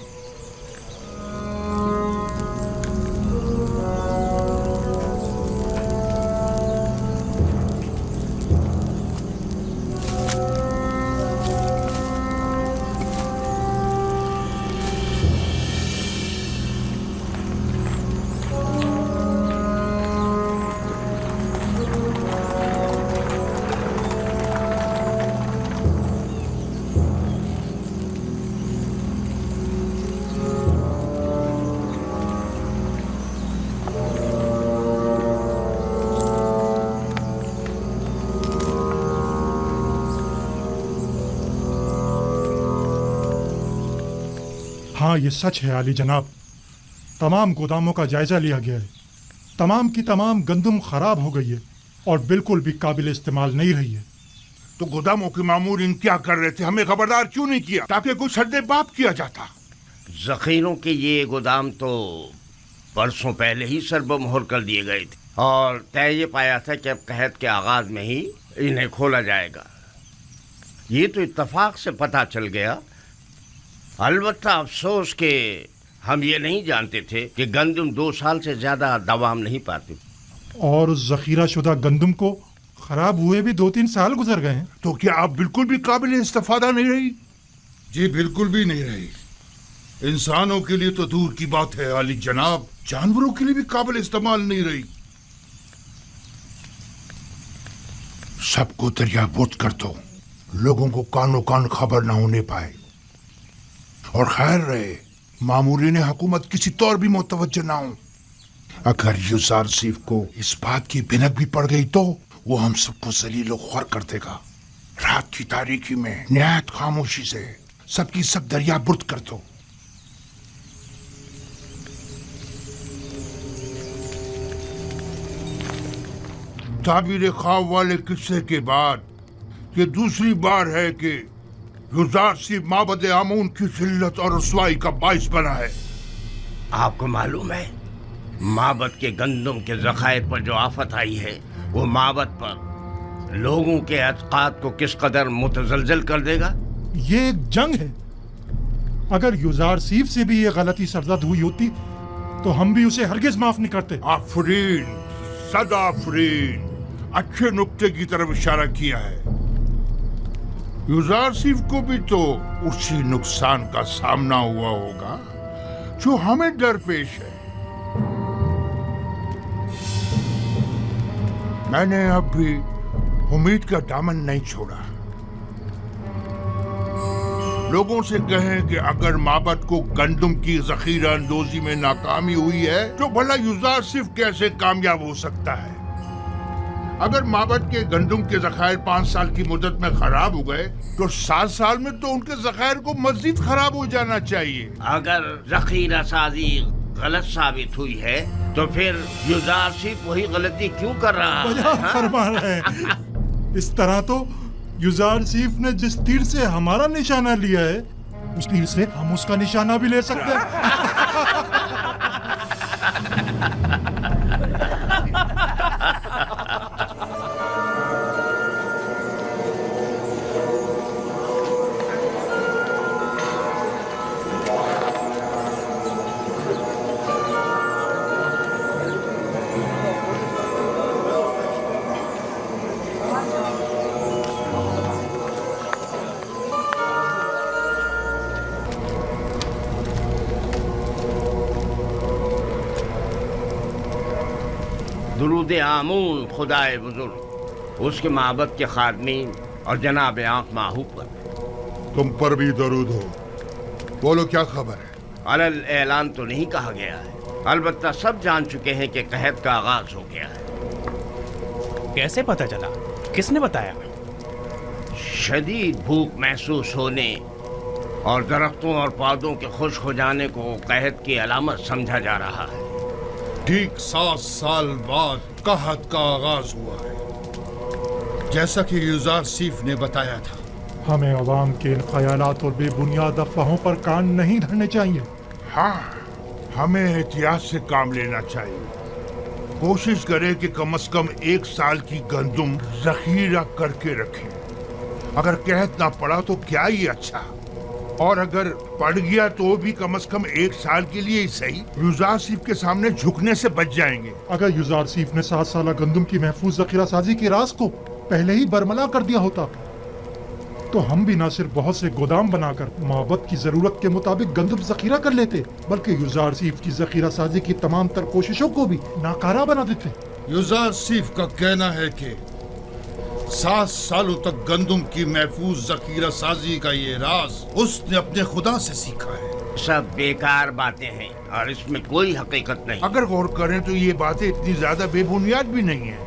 हाँ, ये सच है आली जनाब। तमाम गोदामों का जायजा लिया गया है। तमाम की तमाम गंदम खराब हो गई है और बिल्कुल भी काबिल इस्तेमाल नहीं रही है। तो गोदामों के मामूरीन क्या कर रहे थे? हमें खबरदार क्यों नहीं किया ताकि कुछ सद्दे बाप किया जाता? जखीरों के ये गोदाम तो परसों पहले ही सरबमोहर कर दिए गए थे और तय ये पाया था कि अब कहत के आगाज में ही इन्हें खोला जाएगा। ये तो इत्तफाक से पता चल गया। अलबत्ता अफसोस के हम ये नहीं जानते थे कि गंदम 2 साल से ज्यादा दवाम नहीं पाती। और उस जखीरा शुदा गंदम को खराब हुए भी 2-3 साल गुजर गए हैं। तो क्या आप बिल्कुल भी काबिल इस्तेफादा नहीं रही? जी बिल्कुल भी नहीं रही। इंसानों के लिए तो दूर की बात है आली जनाब, जानवरों के लिए भी काबिल इस्तेमाल नहीं रही। सबको दरियाबोद कर दो, लोगों को कानो कान खबर ना होने पाए। और खैर रहे मामूरीन हुकूमत किसी तौर भी मुतवज्जह ना हो। अगर युजार सीफ को इस बात की भिनक भी पड़ गई तो वो हम सबको जलील ख्वार कर देगा। रात की तारीकी में निहायत खामोशी से सबकी सब दरियाबुर्द कर दो। ताबीर ख्वाब वाले किस्से के बाद ये दूसरी बार है कि युजार सीफ माबद आमून की जिल्लत और रसवाई का बाइस बना है। आपको मालूम है माबद के गंदम के जखायर पर जो आफत आई है वो माबद पर लोगों के अतकाद को किस कदर मुतजलजल कर देगा। ये एक जंग है। अगर युजार सीफ से भी ये गलती सरजद हुई होती तो हम भी उसे हरगिज माफ नहीं करते। आफरीन, सदा आफरीन, अच्छे नुक्ते की तरफ इशारा किया है। युजार सीफ को भी तो उसी नुकसान का सामना हुआ होगा जो हमें दरपेश है। मैंने अब भी उम्मीद का दामन नहीं छोड़ा। लोगों से कहें कि अगर माबद को गंदम की जखीरा अंदोजी में नाकामी हुई है तो भला युजार सिर्फ कैसे कामयाब हो सकता है। अगर माबद के गंदम के जखायर 5 साल की मुद्दत में खराब हो गए तो 7 साल में तो उनके जखायर को मजीद खराब हो जाना चाहिए। अगर जखीरा साजी गलत साबित हुई है तो फिर युजार सिर्फ वही गलती क्यों कर रहा है? फरमा रहे हैं। इस तरह तो युजार सीफ ने जिस तीर से हमारा निशाना लिया है उस तीर से हम उसका निशाना भी ले सकते हैं। दुरूद आमून खुदाए बुजुर्ग, उसके माबद के खादमीन और जनाब आंख माहू पर। तुम पर भी दरूद हो। बोलो क्या खबर है? अलल ऐलान तो नहीं कहा गया है, अलबत्ता सब जान चुके हैं कि कहत का आगाज हो गया है। कैसे पता चला? किसने बताया? शदीद भूख महसूस होने और दरख्तों और पौधों के खुश्क हो जाने को कहत की अलामत समझा जा रहा है। ठीक 7 साल बाद कहत का आगाज हुआ है, जैसा कि युजार सीफ ने बताया था। हमें अवाम के इन ख्यालात और बेबुनियाद अफवाहों पर कान नहीं धरने चाहिए। हाँ, हमें एहतियात से काम लेना चाहिए। कोशिश करें कि कम से कम 1 साल की गंदम जखीरा करके रखें। अगर कहत ना पड़ा तो क्या ही अच्छा, और अगर पड़ गया तो भी कम से कम 1 साल के लिए ही सही युजार सीफ के सामने झुकने से बच जाएंगे। अगर युजार सीफ ने 7 साल गंदम की महफूज जखीरा साजी के राज को पहले ही बरमला कर दिया होता तो हम भी न सिर्फ बहुत से गोदाम बनाकर माबद की जरूरत के मुताबिक गंदम जखीरा कर लेते, बल्कि युजार सीफ की जखीरा साजी की तमाम तर कोशिशों को भी नाकारा बना देते। युजार सीफ का कहना है कि 7 सालों तक गंदम की महफूज जखीरा साजी का ये राज उसने अपने खुदा से सीखा है। सब बेकार बातें हैं और इसमें कोई हकीकत नहीं। अगर गौर करें तो ये बातें इतनी ज्यादा बेबुनियाद भी नहीं है।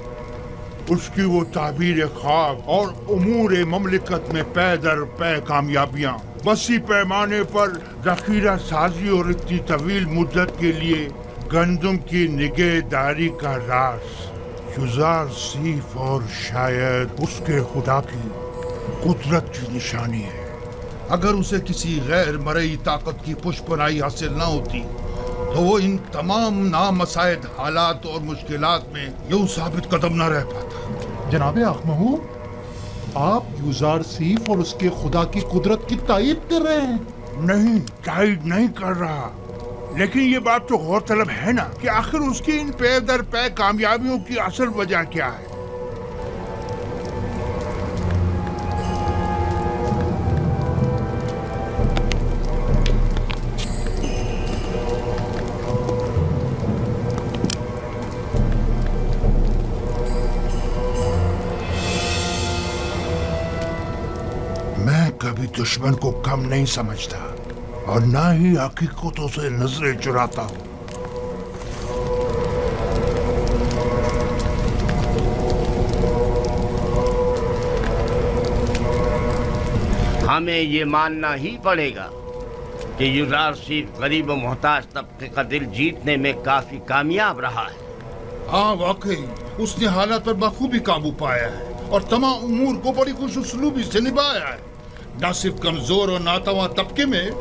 उसकी वो ताबीर ख्वाब और उमूर ममलिकत में पै दर पै कामयाबियां वसी पैमाने पर जखीरा साजी और इतनी तवील मुद्दत के लिए गंदम की निगहदारी का राज युजार सीफ और शायद उसके खुदा की कुदरत की निशानी है। अगर उसे किसी गैर मरई ताकत की पुष्पनाई हासिल ना होती तो वो इन तमाम नामसाइद हालात और मुश्किलात में यूं साबित कदम न रह पाता। जनाबे अखमहू, आप यूजार सीफ और उसके खुदा की कुदरत की तायीद कर रहे हैं? नहीं, तायीद नहीं कर रहा, लेकिन ये बात तो गौरतलब है ना कि आखिर उसकी इन पे दर पे कामयाबियों की असल वजह क्या है। मैं कभी दुश्मन को कम नहीं समझता और ना ही हकीकतों से नजरें चुराता हूं। हमें ये मानना ही पड़ेगा कि युजार सीफ गरीब व मोहताज तबके का दिल जीतने में काफी कामयाब रहा है। हाँ वाकई उसने हालात पर बखूबी काबू पाया है और तमाम उमूर को बड़ी खुशउस्लूबी से निभाया है। न सिर्फ कमजोर और नातवा तबके में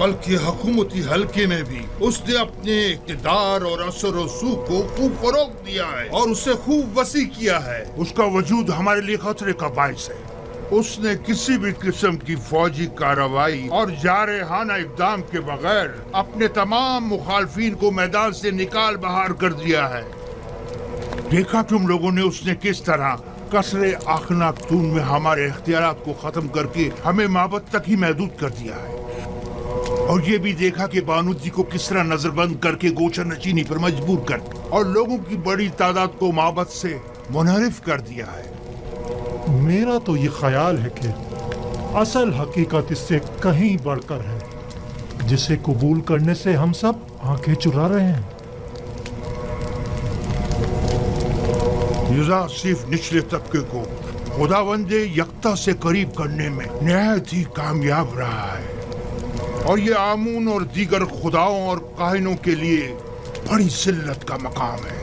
बल्कि हुकूमती हल्के में भी उसने अपने इक़्तिदार और असर और सूख को खूब फरोग दिया है और उसे खूब वसी किया है। उसका वजूद हमारे लिए खतरे का बाइस है। उसने किसी भी किस्म की फौजी कार्रवाई और जारहाना इक़दाम के बगैर अपने तमाम मुखालफिन को मैदान से निकाल बाहर कर दिया है। देखा तुम लोगों ने उसने किस तरह कसरे आखनातून में हमारे इख्तियारात को खत्म करके हमें माबद तक ही महदूद कर दिया है। और ये भी देखा कि बानूजी को किस तरह नजरबंद करके गोशा नशीनी पर मजबूर कर और लोगों की बड़ी तादाद को माबद से मुनहरिफ कर दिया है। मेरा तो ये ख्याल है कि असल हकीकत इससे कहीं बढ़कर है, जिसे कबूल करने से हम सब आंखें चुरा रहे हैं। युजार सिर्फ निचले तबके को खुदावंदे यकता से करीब करने में निहायत ही कामयाब रहा है और ये आमून और दीगर खुदाओं और काहिनों के लिए बड़ी जिल्लत का मकाम है।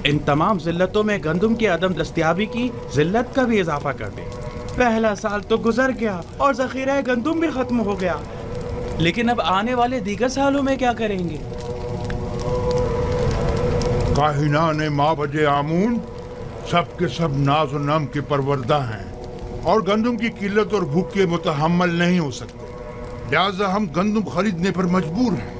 इन तमाम जिल्लतों में गंदम की अदम दस्तयाबी की जिल्लत का भी इजाफा कर दे। पहला साल तो गुजर गया और जखीरा गंदम भी खत्म हो गया, लेकिन अब आने वाले दीगर सालों में क्या करेंगे? काहिनाने माबदे आमून सब के सब नाज और नम के परवरदा हैं और गंदम की किल्लत और भूख के मुतहम्मल नहीं हो सकते, लिहाजा हम गंदम खरीदने पर मजबूर हैं।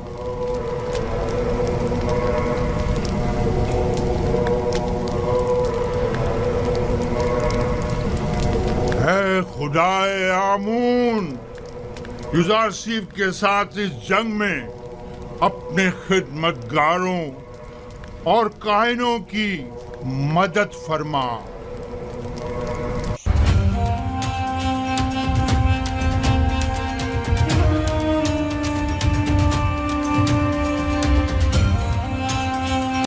है खुदाए आमून, युजार सीफ के साथ इस जंग में अपने खिदमतगारों और काहिनों की मदद फरमा।